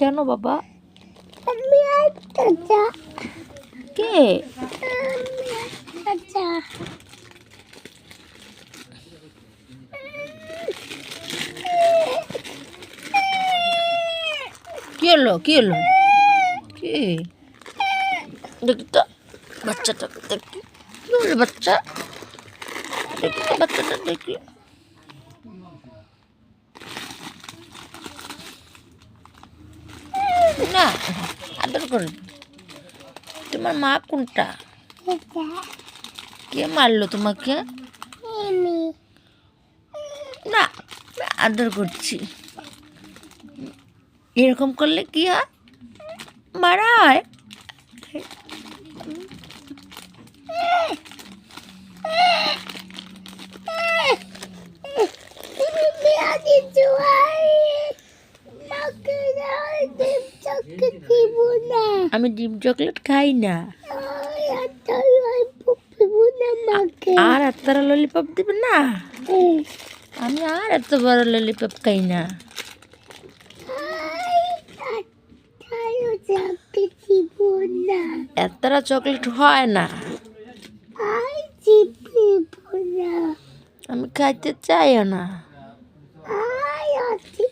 কেন বাবা? আমি আচ্ছা কে? আচ্ছা কি হলো কি হলো? কি দেখি তো বাচ্চাটা, দেখি কি হলো বাচ্চা, দেখি তো বাচ্চাটা, দেখি। না, আদর করে। তোমার মা কোনটা? এটা কে মারলো তোমাকে? এমি না, আদর করছি। এরকম করলে কি হয়? মারা হয়? তুমি আদি জুয়াই মাকে দাও ডিম চকলেট দিব না আমি ডিম চকলেট খাই না। এত ললিপপ দিব না মাকে আর এত ললিপপ দিবে না? আমি আর এত বড় ললিপপ খাই না। চকলেট দিব না এতটা চকলেট হয় না। আই দিব না আমি খাইতে চাইও না। আই অতি